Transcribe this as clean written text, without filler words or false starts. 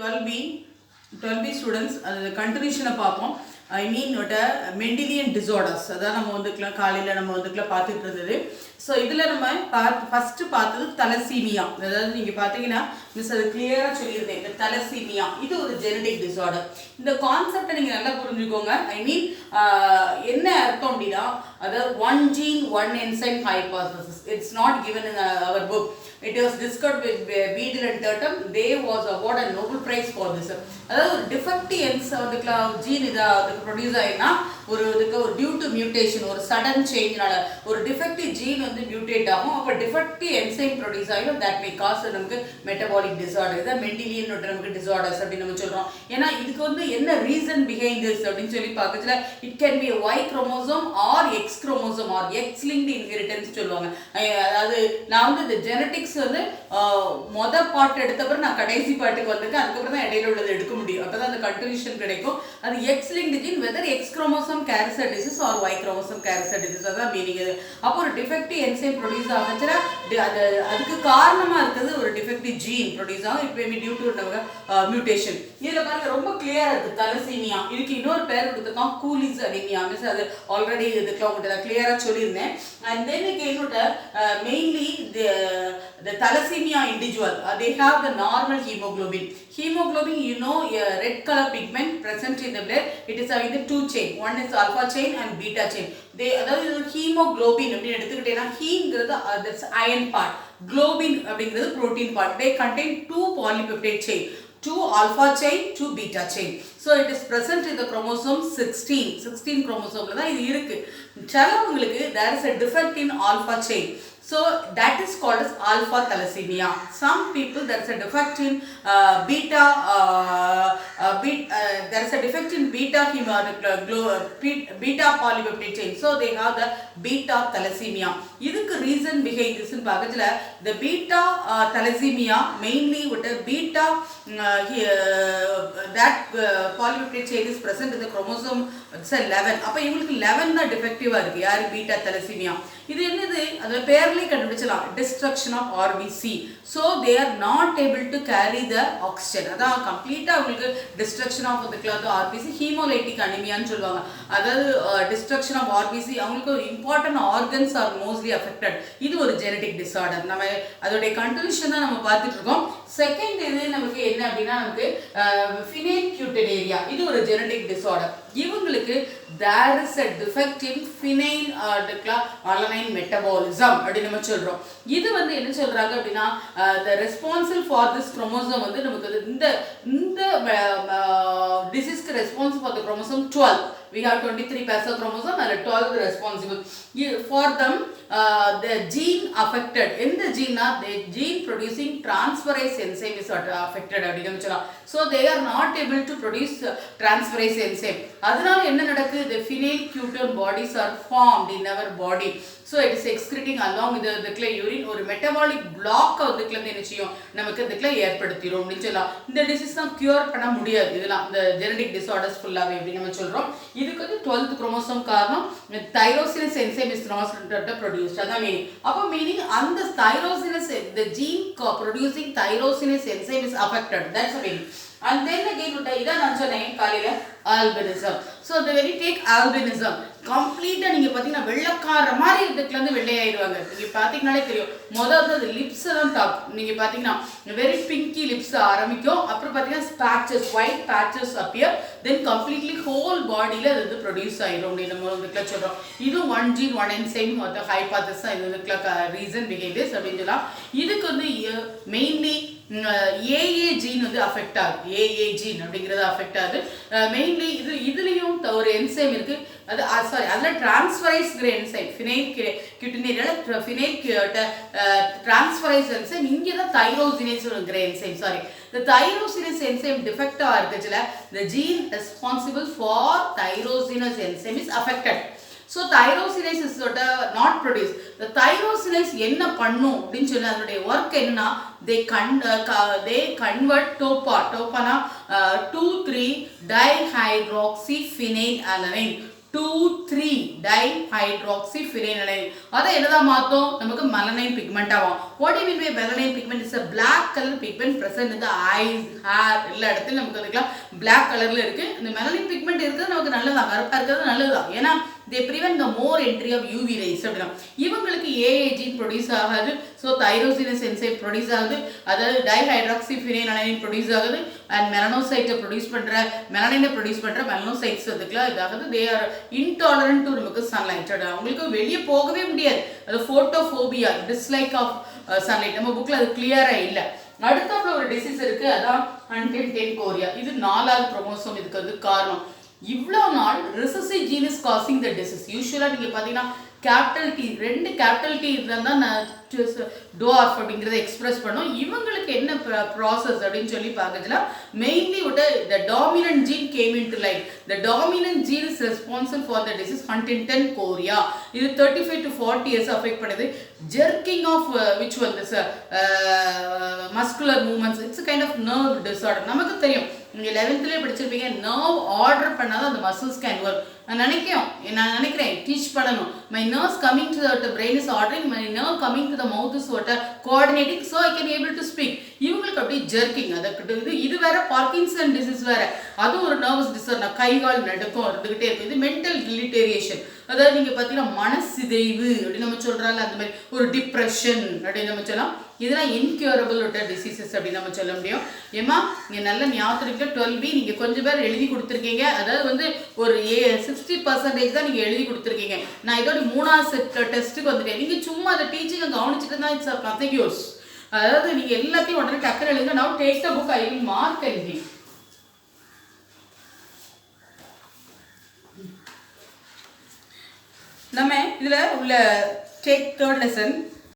12B 12B students the continuation பார்ப்போம். I mean what Mendelian disorders அதான் நம்ம வந்துக்கலாம் காலையில நம்ம வந்துக்கலாம் பார்த்துட்டு இருந்தது. ஸோ இதில் நம்ம ஃபஸ்ட்டு பார்த்தது தலசீமியா. அதாவது நீங்கள் பார்த்தீங்கன்னா மிஸ் அது கிளியராக சொல்லியிருந்தேன். இந்த தலசீமியா இது ஒரு ஜெனடிக் டிஸார்டர். இந்த கான்செப்டை நீங்கள் நல்லா புரிஞ்சுக்கோங்க. ஐ மீன் என்ன அர்த்தம் அப்படின்னா அதாவது one gene one enzyme hypothesis. It's not given in our book. It was discussed with Beadle and Turton. They was awarded a Nobel Prize for this. அதாவது ஒரு டிஃபெக்டிவ் ஜீன் இதை அதுக்கு ப்ரொடியூஸ் ஆகினா ஒரு டியூ டு மியூட்டேஷன் ஒரு sudden சேஞ்ச்னால ஒரு defective gene வந்து mutate ஆகும். அப்போ டிஃபெக்டிவ் என்சைம் ப்ரொடியூஸ் ஆகிடும். தட் மே காஸ் நமக்கு மெட்டபாலிக் டிஸார்டர். இதான் மெண்டிலியன் நமக்கு டிஸார்டர்ஸ் அப்படின்னு நம்ம சொல்கிறோம். ஏன்னா இதுக்கு வந்து என்ன ரீசன் பிஹைண்ட் திஸ் அப்படின்னு சொல்லி பார்க்கறதுல it can be Y chromosome or X chromosome or X linked inheritance சொல்லுவாங்க. அதாவது நான் வந்து இந்த ஜெனட்டிக்ஸ் வந்து மொதல் பாட்டு எடுத்தப்பறம் நான் கடைசி பாட்டுக்கு வந்திருக்கேன். அதுக்கப்புறம் தான் இடையில உள்ளது எடுக்க முடியும். அப்போ தான் அந்த கன்க்ளூஷன் கிடைக்கும். அது X linked gene whether X chromosome carries a disease or Y chromosome carries a disease. அதான் மீனிங். இது அப்போ ஒரு டிஃபெக்டிவ் என்சைம் ப்ரொடியூஸ் ஆகுச்சுன்னா அதுக்கு காரணமாக இருக்கிறது ஒரு டிஃபெக்டிவ் ஜீன் ப்ரொடியூஸ் ஆகும். It may be due to mutation. இதில் பாருங்க ரொம்ப கிளியராக இருக்குது தலசீமியா. இதுக்கு இன்னொரு பேர் கொடுத்துருக்கோம் கூலிஸ் அனிமியா. மிஸ் அது ஆல்ரெடி இதுக்கு உங்கள்கிட்ட கிளியராக சொல்லியிருந்தேன். அண்ட் தென் என்னோட mainly the thalassemia individual they have the normal hemoglobin. Hemoglobin, you know, a red color pigment present in the blood. It is having the two chain. One is alpha chain and beta chain. They அதாவது hemoglobin அப்படி எடுத்துக்கிட்டேன்னா ஹீங்கிறது that's iron part, globin அப்படிங்கிறது protein part. They contain two polypeptide chain, two alpha chain, two beta chain. So it is present in the chromosome 16 chromosomeல தான் இது இருக்கு. சிலவங்களுக்கு there is a defect in alpha chain. So that is called as alpha thalassemia. Some people there is a defect in beta there is a defect in beta beta polypeptide chain. So they have the beta thalassemia. இதுக்கு reason behind this ன்னு பார்க்கறதுல the beta thalassemia mainly with a beta that polypeptide chain is present in the chromosome 11. அப்ப இவங்களுக்கு 11 தான் டிஃபெக்டிவா இருக்கு. யாரு beta thalassemia. இது என்னது அதோட பேர்லயே கண்டுபிடிச்சலாம் destruction of RBC. So they are not able to carry the oxygen. அதான் கம்ப்ளீட்டாக அவங்களுக்கு destruction of the RBC haemolytic அனிமியான்னு சொல்லுவாங்க. அதாவது டிஸ்ட்ரக்ஷன் ஆஃப் ஆர்பிசி அவங்களுக்கு important organs are mostly affected. இது ஒரு ஜெனடிக் டிஸார்டர். நம்ம அதோடைய கன்க்ளூஷன் தான் நம்ம பார்த்துட்டு இருக்கோம். செகண்ட் இது நமக்கு என்ன அப்படின்னா நமக்கு phenylketonuria. இது ஒரு ஜெனடிக் டிஸார்டர். இவங்களுக்கு there is a defect in phenylalanine metabolism அப்படி நம்ம சொல்றோம். இது வந்து என்ன சொல்றாங்க அப்படின்னா the responsible for this chromosome வந்து நமக்கு இந்த disease responsible for the chromosome 12. We have 23 pairs of chromosome and 12 responsible. For them the gene affected in the gene are the gene producing transferase enzyme is affected அப்படினு சொல்லலாம். So they are not able to produce transferase enzyme. அதனால என்ன நடக்குது the phenylketonuria bodies are formed in our body. So it is excreting along with the urine ஒரு metabolic black அதுக்குள்ள என்ன செய்யும் நமக்கு அதுக்குள்ள ஏற்படுத்திடும் அப்படின்னு சொல்லலாம். இந்த டிசீஸ் தான் கியூர் பண்ண முடியாது. இதெல்லாம் இந்த ஜெனடிக் டிஸார்டர்ஸ் ஃபுல்லாவே அப்படி நம்ம சொல்றோம். இதுக்கு வந்து 12th குரோமோசோம் காரணம் தைரோசினஸ் என்சைம் இஸ் நாட் ப்ரொடியூஸ்ட். அதான் மீனிங். அப்போ மீனிங் அந்த தைரோசினஸ் the gene producing thyrosinase enzyme is affected. That's the meaning. And then again இதான் நான் சொன்னேன் காலையில albinism. So the very take albinism கம்ப்ளீட்டா நீங்க பாத்தீங்கன்னா வெள்ளைக்கார மாதிரி இதுக்குல இருந்து வெள்ளையாயிருவாங்க. நீங்க பாத்தீங்கன்னாலே தெரியும். முதல்ல அது லிப்ஸ் தான் தாக்கும். நீங்க பாத்தீங்கன்னா வெரி பிங்கி லிப்ஸ் ஆரம்பிக்கும். அப்புறம் பாத்தீங்கன்னா patches white patches appear, then completely whole bodyல அது ப்ரொடியூஸ் ஆயிடும். நம்ம இதுக்குல சொல்றோம். இது one gene one enzyme the hypothesis இதுக்குல reason behind this அப்படினு சொல்லலாம். இதுக்கு வந்து மெயின்லி AA ஜீன் வந்து அஃபெக்ட் ஆகுது. AA ஜீன் அப்படிங்கிறது அஃபெக்ட் ஆகுது. மெயின்லி இதுலயும் ஒரு என்சைம் இருக்கு. அது சாரி அதில் டிரான்ஸ்ஃபரைஸ்ங்கிற என்சைம் phenylketonuria டிரான்ஸ்ஃபரைஸ் என்சைம் இங்கே தான் தைரோசினேஸ்ங்கிற enzyme sorry the thyrosinase enzyme defective இருக்குதுல the gene responsible for thyrosinase enzyme is affected. So thyrosinase is not produced. The thyrosinase என்ன பண்ணும் அப்படின்னு சொல்லி அதனுடைய ஒர்க் என்னன்னா they convert topana 2,3 dihydroxyphenylalanine 2,3 dihydroxyphenylene. அதை என்னதான் மாத்தோம் நமக்கு மெலனைன் பிக்மெண்ட் ஆகும். What do you mean by melanin pigment? Is a black color pigment present in the eyes, hair எல்லா இடத்துலயும் நமக்கு அதுக்குலாம் black கலர்ல இருக்கு. இந்த மெலனின் பிக்மெண்ட் இருக்கிறது நமக்கு நல்லதா, கருப்பா இருக்கிறது நல்லதா. ஏன்னா they prevent the more entry of UV rays அப்படினா இவங்களுக்கு AA gene ப்ரொடியூஸ் ஆகாது. ஸோ தைரோசினஸ் என்சைம் ப்ரொடியூஸ் ஆகுது, அதாவது டைஹைட்ராக்சிஃபினைலனைன் ப்ரொடியூஸ் ஆகுது. அண்ட் மெலனோசைட்டை ப்ரொடியூஸ் பண்ற மெலனைனை ப்ரொடியூஸ் பண்ற மெலனோசைட்ஸ் அதுக்குலாம் இதாகுது. தே ஆர் இன்டாலரண்ட் டு நமக்கு சன்லைட். அவங்களுக்கு வெளியே போகவே முடியாது. அது ஃபோட்டோஃபோபியா, டிஸ்லைக் ஆஃப் சன்லைட். நம்ம புக்ல அது கிளியரா இல்லை. அடுத்தாப்புல ஒரு டிசீஸ் இருக்கு, அதான் ஹண்டன்டன் கோரியா. இது 4வது குரோமோசோம் இதுக்கு வந்து காரணம். இவ்வளோ நாள் recessive gene is causing the disease. யூஸ்வலாக நீங்கள் பார்த்தீங்கன்னா கேபிட்டல் டி, 2 கேபிட்டல் டி இருந்தால் தான் டுவார்ஃப் அப்படிங்கிறத எக்ஸ்பிரஸ் பண்ணோம். இவங்களுக்கு என்ன ப்ராசஸ் அப்படின்னு சொல்லி பார்க்கறதுல மெயின்லி விட்டு the dominant gene came in to life. The dominant gene is responsible for the disease Huntington chorea. இது 35 to 40 years அஃபெக்ட் பண்ணுது. ஜெர்க்கிங் ஆஃப் விச் வந்து muscular movements, it's kind of nerve disorder. நமக்கு தெரியும், நீங்கள் 11th படிச்சிருப்பீங்க, nerve order பண்ணாதான் அந்த muscles can work. நான் நினைக்கிறேன் டீச் பண்ணணும். My nerves coming to the brain is ordering, my nerve coming to the mouth is coordinating, so I can able to speak. இவங்களுக்கு அப்படி ஜெர்க்கிங். அதுக்கு இது வேற பார்க்கின்சன் டிசீஸ் வேற, அது ஒரு நர்வஸ் டிஸார்டர். கை கால் நடுக்கம் இருந்துகிட்டே இருக்கும். இது மென்டல் டிலிட்டேரியேஷன். அதாவது நீங்கள் பார்த்தீங்கன்னா மனசிதைவு அப்படின்னு நம்ம சொல்கிறாங்க, அந்த மாதிரி ஒரு டிப்ரெஷன் அப்படின்னு நம்ம சொல்லலாம். இதெல்லாம் இன்க்யூரபிள் டிசீசஸ் அப்படின்னு நம்ம சொல்ல முடியும். ஏமா நீங்கள் நல்ல ஞாபகத்துக்கு 12B நீங்கள் கொஞ்சம் பேர் எழுதி கொடுத்துருக்கீங்க. அதாவது வந்து ஒரு 60% தான் நீங்கள் எழுதி கொடுத்துருக்கீங்க. நான் இதோட 3வது டெஸ்ட்டுக்கு வந்துட்டேன். நீங்கள் சும்மா அதை டீச்சிங்கை கவனிச்சுட்டு தான் இட்ஸ் நத்திங் யூஸ். அதாவது நீங்கள் எல்லாத்தையும் உடனே டக்குன்னு எழுதுங்க. நான் take the book, I will mark எழுதி. நம்ம இதில் உள்ள டேக் 3rd lesson